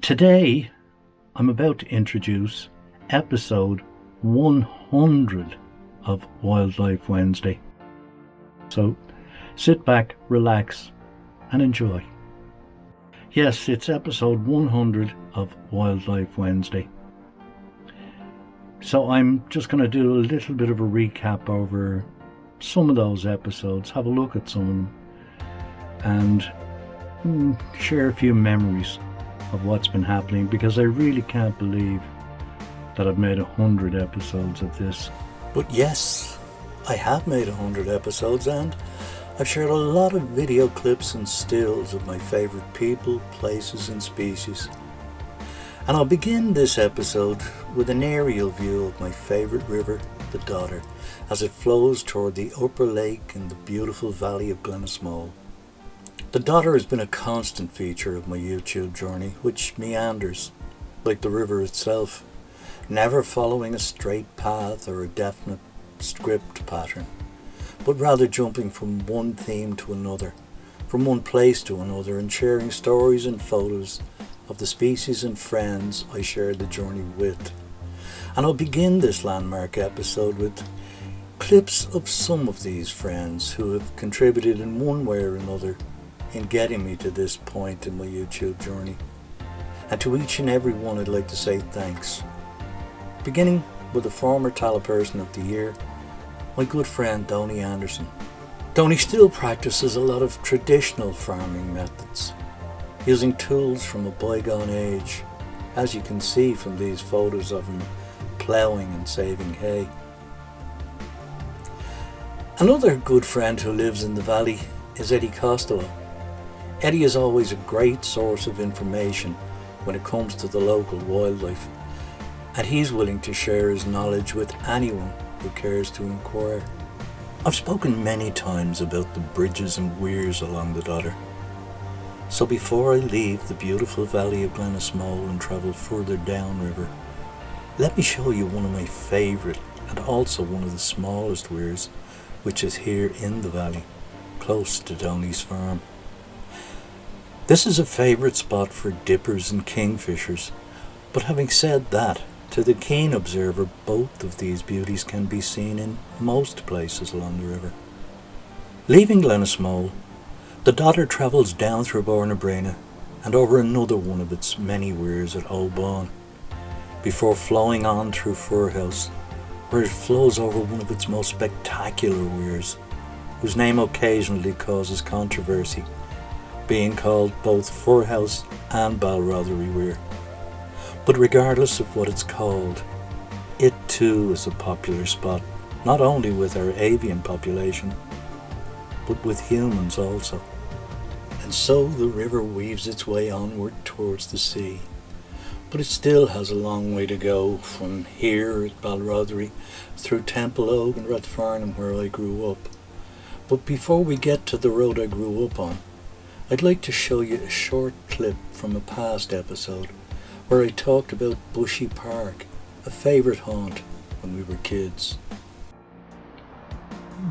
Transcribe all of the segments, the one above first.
Today, I'm about to introduce episode 100 of Wildlife Wednesday. So sit back, relax, and enjoy. Yes, it's episode 100 of Wildlife Wednesday. So I'm just going to do a little bit of a recap over some of those episodes, have a look at some of them, and share a few memories of what's been happening, because I really can't believe that I've made 100 episodes of this. But yes, I have made 100 episodes, and I've shared a lot of video clips and stills of my favourite people, places and species. And I'll begin this episode with an aerial view of my favourite river, the Dodder, as it flows toward the upper lake in the beautiful valley of Glenasmole. The Dodder has been a constant feature of my YouTube journey, which meanders, like the river itself, never following a straight path or a definite script pattern, but rather jumping from one theme to another, from one place to another, and sharing stories and photos of the species and friends I shared the journey with. And I'll begin this landmark episode with clips of some of these friends who have contributed in one way or another in getting me to this point in my YouTube journey. And to each and every one I'd like to say thanks. Beginning with the former Tallaght Person of the Year, my good friend Donny Anderson. Donny still practices a lot of traditional farming methods, using tools from a bygone age, as you can see from these photos of him ploughing and saving hay. Another good friend who lives in the valley is Eddie Costello. Eddie is always a great source of information when it comes to the local wildlife, and he's willing to share his knowledge with anyone who cares to inquire. I've spoken many times about the bridges and weirs along the Dodder, so before I leave the beautiful valley of Glenasmole and travel further downriver, let me show you one of my favourite and also one of the smallest weirs, which is here in the valley, close to Donny's farm. This is a favourite spot for dippers and kingfishers, but having said that, to the keen observer, both of these beauties can be seen in most places along the river. Leaving Glenasmole, the Dodder travels down through Bornabrena and over another one of its many weirs at Oban, before flowing on through Firhouse, where it flows over one of its most spectacular weirs, whose name occasionally causes controversy, being called both Firhouse and Balrotherry Weir. But regardless of what it's called, it too is a popular spot, not only with our avian population, but with humans also. And so the river weaves its way onward towards the sea, but it still has a long way to go from here at Balrotherry through Templeogue and Rathfarnham, where I grew up. But before we get to the road I grew up on, I'd like to show you a short clip from a past episode where I talked about Bushy Park, a favourite haunt when we were kids.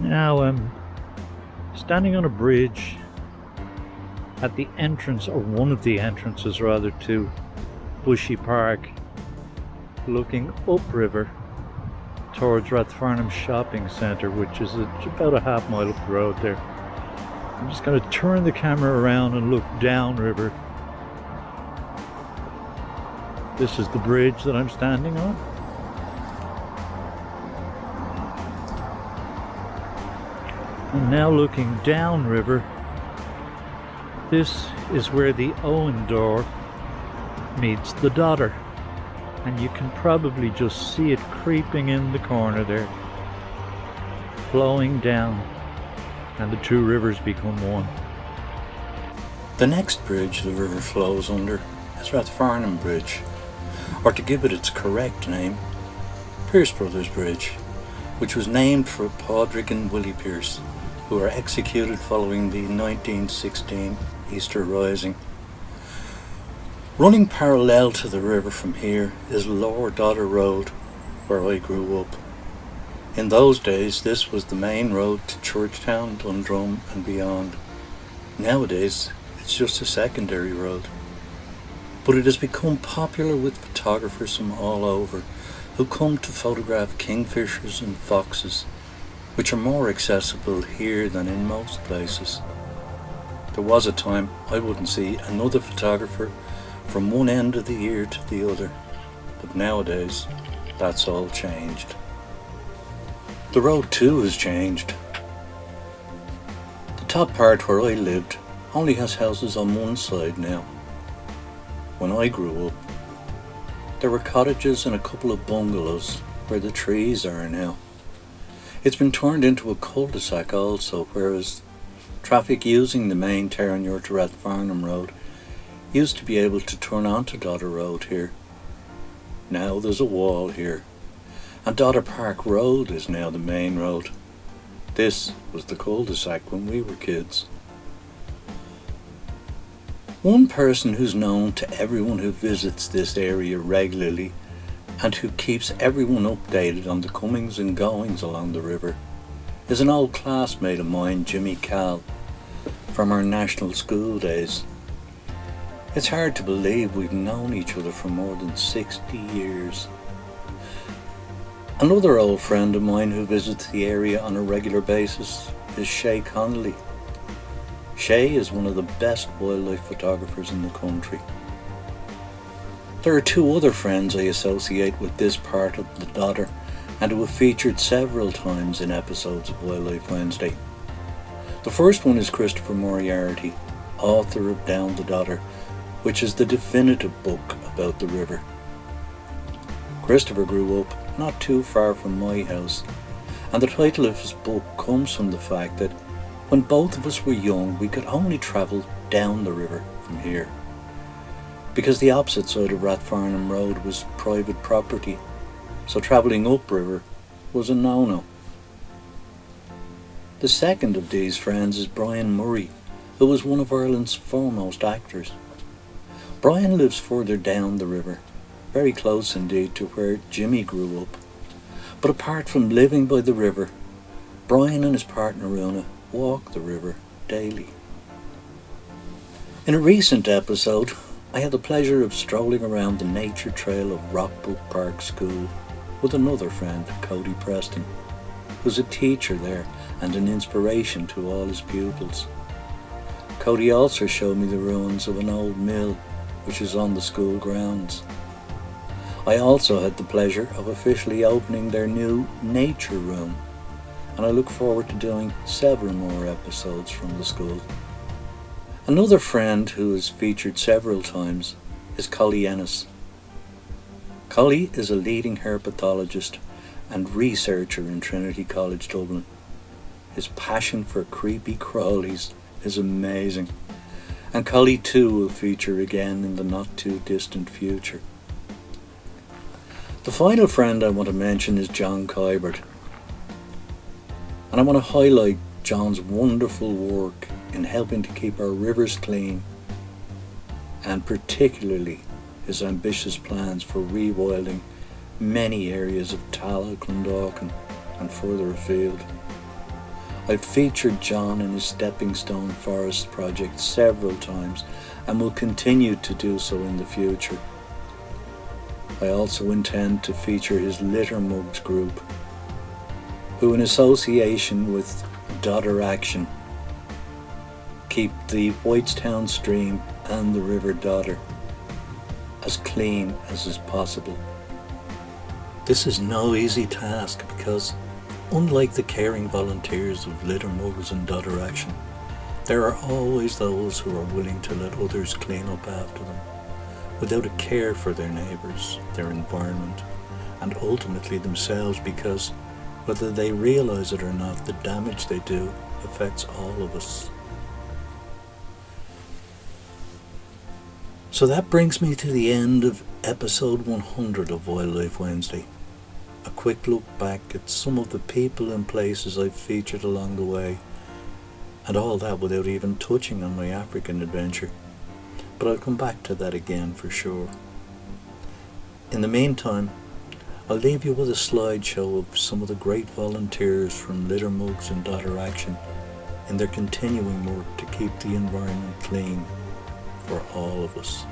Now I'm standing on a bridge at the entrance, or one of the entrances rather, to Bushy Park, looking upriver towards Rathfarnham Shopping Centre, which is about a half mile up the road there. I'm just going to turn the camera around and look downriver. This is the bridge that I'm standing on. And now looking downriver, this is where the Owendore meets the Dodder. And you can probably just see it creeping in the corner there, flowing down, and the two rivers become one. The next bridge the river flows under is Rathfarnham Bridge, or to give it its correct name, Pearse Brothers Bridge, which was named for Padraig and Willie Pearse, who were executed following the 1916 Easter Rising. Running parallel to the river from here is Lower Dodder Road, where I grew up. In those days, this was the main road to Churchtown, Dundrum and beyond. Nowadays, it's just a secondary road. but it has become popular with photographers from all over who come to photograph kingfishers and foxes, which are more accessible here than in most places. There was a time I wouldn't see another photographer from one end of the year to the other, but nowadays that's all changed. The road too has changed. The top part where I lived only has houses on one side now. When I grew up, there were cottages and a couple of bungalows where the trees are now. It's been turned into a cul-de-sac also, whereas traffic using the main Terenure to Rathfarnham Road used to be able to turn onto Dodder Road here. Now there's a wall here, and Dodder Park Road is now the main road. This was the cul-de-sac when we were kids. One person who's known to everyone who visits this area regularly and who keeps everyone updated on the comings and goings along the river is an old classmate of mine, Jimmy Cal, from our national school days. It's hard to believe we've known each other for more than 60 years. Another old friend of mine who visits the area on a regular basis is Shay Connolly. Shay is one of the best wildlife photographers in the country. There are two other friends I associate with this part of the Dodder and who have featured several times in episodes of Wildlife Wednesday. The first one is Christopher Moriarty, author of Down the Dodder, which is the definitive book about the river. Christopher grew up not too far from my house, and the title of his book comes from the fact that when both of us were young, we could only travel down the river from here, because the opposite side of Rathfarnham Road was private property, so travelling upriver was a no-no. The second of these friends is Brian Murray, who was one of Ireland's foremost actors. Brian lives further down the river, very close indeed to where Jimmy grew up. But apart from living by the river, Brian and his partner Una walk the river daily. In a recent episode, I had the pleasure of strolling around the nature trail of Rockbrook Park School with another friend, Cody Preston, who's a teacher there and an inspiration to all his pupils. Cody also showed me the ruins of an old mill which is on the school grounds. I also had the pleasure of officially opening their new nature room, and I look forward to doing several more episodes from the school. Another friend who has featured several times is Collie Ennis. Collie is a leading herpetologist and researcher in Trinity College Dublin. His passion for creepy crawlies is amazing, and Collie too will feature again in the not too distant future. The final friend I want to mention is John Kybert, and I want to highlight John's wonderful work in helping to keep our rivers clean, and particularly his ambitious plans for rewilding many areas of Tala, Clondalkin and further afield. I've featured John in his Stepping Stone Forest project several times and will continue to do so in the future. I also intend to feature his Litter Mugs group, who in association with Dodder Action keep the Whitestown stream and the River Dodder as clean as is possible. This is no easy task because, unlike the caring volunteers of Litter Mugs and Dodder Action, there are always those who are willing to let others clean up after them, without a care for their neighbours, their environment, and ultimately themselves, because whether they realise it or not, the damage they do affects all of us. So that brings me to the end of episode 100 of Wildlife Wednesday. A quick look back at some of the people and places I've featured along the way, and all that without even touching on my African adventure. But I'll come back to that again for sure. In the meantime, I'll leave you with a slideshow of some of the great volunteers from Litter Mugs and Dodder Action in their continuing work to keep the environment clean for all of us.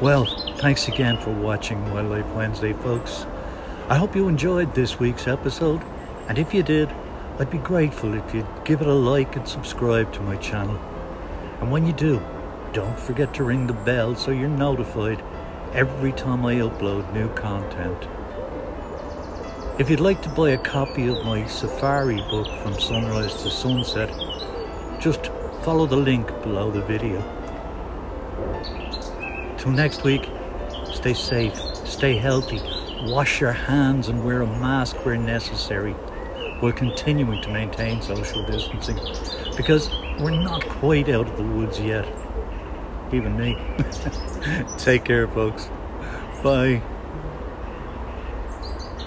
Well, thanks again for watching Wildlife Wednesday, folks. I hope you enjoyed this week's episode, and if you did, I'd be grateful if you'd give it a like and subscribe to my channel. And when you do, don't forget to ring the bell so you're notified every time I upload new content. If you'd like to buy a copy of my safari book From Sunrise to Sunset, just follow the link below the video. Till next week, stay safe, stay healthy, wash your hands and wear a mask where necessary, while continuing to maintain social distancing, because we're not quite out of the woods yet. Even me. Take care, folks. Bye.